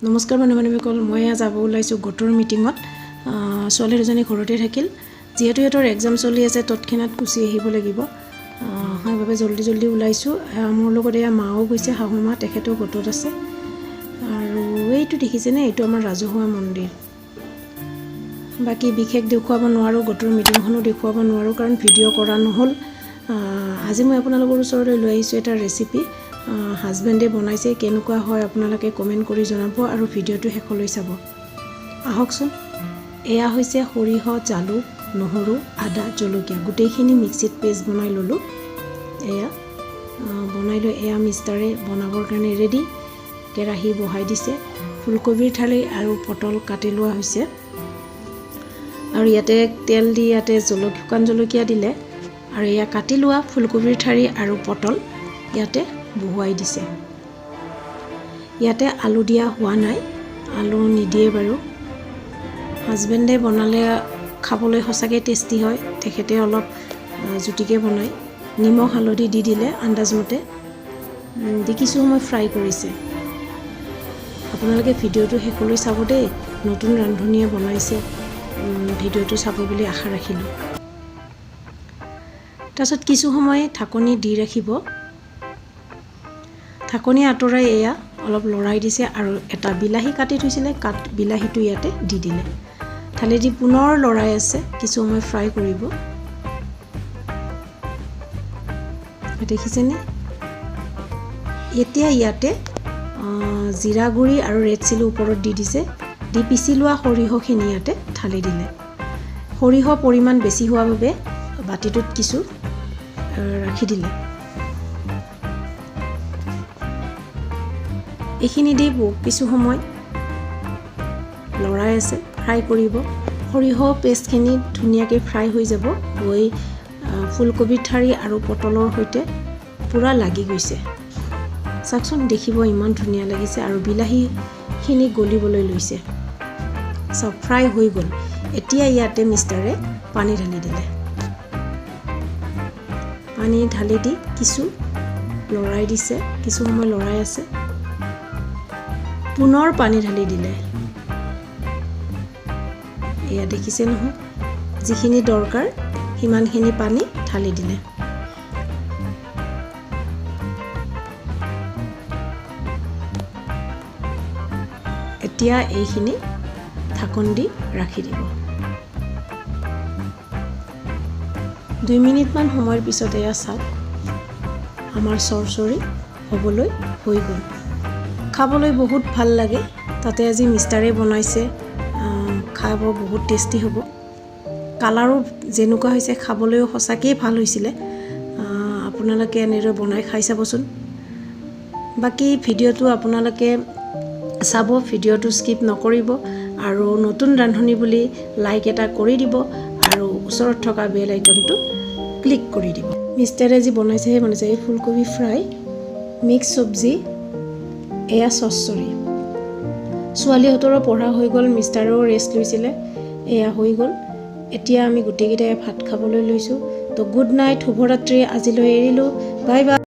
নমস্কাৰ মানুহসকল মই যাব ওলাইছো গোটৰ মিটিঙত ছোৱালী দুজনী ঘৰতে থাকিল যেহেতু এটাৰ এক্সাম চলি আছে তৎক্ষণাত গুচি আহিব লাগিব সেইভাবে জলদি ওলাইছো মোৰ লগত এয়া মাও গৈছে হাহুমা তেখেতো গোটত আছে আৰু এইটো দেখিছেনে এইটো আমাৰ ৰাজহুৱা মন্দিৰ বাকি বিশেষ দেখুৱাব নোৱাৰো গোটৰ মিটিংখনো দেখুৱাব নোৱাৰো কাৰণ ভিডিঅ' কৰা নহল আজি মই আপোনালোকৰ ওচৰলৈ লৈ আহিছো এটা ৰেচিপি হাজবেণ্ডে বনাইছে কেনেকুৱা হয় আপোনালোকে কমেন্ট কৰি জনাব আৰু ভিডিঅ'টো শেষলৈ চাব আহকচোন এয়া হৈছে সৰিহ জালুক নহৰু আদা জলকীয়া গুটেইখিনি মিক্সিত পেষ্ট বনাই ললো এয়া বনাই লৈ এয়া মিষ্টাৰে বনাবৰ কাৰণে ৰেডি কেৰাহী বহাই দিছে ফুলকবিৰ ঠালি আৰু পটল কাটি লোৱা হৈছে আৰু ইয়াতে তেল দি ইয়াতে শুকান জলকীয়া দিলে আৰু এয়া কাটি লোৱা ফুলকবিৰ ঠাৰি আৰু পটল ইয়াতে বহুৱাই দিছে ইয়াতে আলু দিয়া হোৱা নাই আলু নিদিয়ে বাৰু হাজবেণ্ডে বনালে খাবলৈ সঁচাকে টেষ্টি হয় তেখেতে অলপ জুটিকে বনায় নিমখ হালধি দি দিলে আন্দাজমতে দি কিছু সময় ফ্ৰাই কৰিছে আপোনালোকে ভিডিঅ'টো শেষলৈ চাব দেই নতুন ৰান্ধনীয়ে বনাইছে ভিডিঅ'টো চাব বুলি আশা ৰাখিলোঁ তাৰপিছত কিছু সময় ঢাকনি দি ৰাখিব ঢাকনি আঁতৰাই এয়া অলপ লৰাই দিছে আৰু এটা বিলাহী কাটি থৈছিলে বিলাহীটো ইয়াতে দি দিলে ঢালি দি পুনৰ লৰাই আছে কিছু সময় ফ্ৰাই কৰিব দেখিছেনে এতিয়া ইয়াতে জিৰা গুৰি আৰু ৰেড চিলি ওপৰত দি দিছে দি পিছি লোৱা সৰিহখিনি ইয়াতে ঢালি দিলে সৰিহ পৰিমাণ বেছি হোৱা বাবে বাটিটোত কিছু ৰাখি দিলে এইখিনি দি কিছু সময় লৰাই আছে ফ্ৰাই কৰিব সৰিহ পেষ্টখিনি ধুনীয়াকৈ ফ্ৰাই হৈ যাব হৈ ফুলকবিৰ ঠাৰি আৰু পটলৰ সৈতে পুৰা লাগি গৈছে চাকচোন দেখিব ইমান ধুনীয়া লাগিছে আৰু বিলাহীখিনি গলিবলৈ লৈছে সব ফ্ৰাই হৈ গ'ল এতিয়া ইয়াতে মিষ্টাৰে পানী ঢালি দিলে পানী ঢালি দি কিছু লৰাই দিছে কিছু সময় লৰাই আছে পুনৰ পানী ঢালি দিলে এয়া দেখিছে নহয় যিখিনি দৰকাৰ হিমানখিনি পানী ঢালি দিলে এতিয়া এইখিনি ঢাকন দি ৰাখি দিব 2 মিনিটমান সময়ৰ পিছত এয়া চাওক আমাৰ চৰচৰি হ'বলৈ হৈ গ'ল খাবলৈ বহুত ভাল লাগে তাতে আজি মিষ্টাৰে বনাইছে খাব বহুত টেষ্টি হ'ব কালাৰো যেনেকুৱা হৈছে খাবলৈও সঁচাকৈ ভাল হৈছিলে আপোনালোকে এনেদৰে বনাই খাই চাবচোন বাকি ভিডিঅ'টো আপোনালোকে চাব ভিডিঅ'টো স্কিপ নকৰিব আৰু নতুন ৰান্ধনী বুলি লাইক এটা কৰি দিব আৰু ওচৰত থকা বেল আইকনটো ক্লিক কৰি দিব মিষ্টাৰে যি বনাইছে এই ফুলকবি ফ্ৰাই মিক্স চব্জি এয়া চৰচৰি ছোৱালীহঁতৰো পঢ়া হৈ গ'ল মিষ্টাৰেও ৰেষ্ট লৈছিলে এয়া হৈ গ'ল এতিয়া আমি গোটেইকেইটাই ভাত খাবলৈ লৈছোঁ তো গুড নাইট শুভৰাত্ৰি আজিলৈ এৰিলোঁ বাই বাই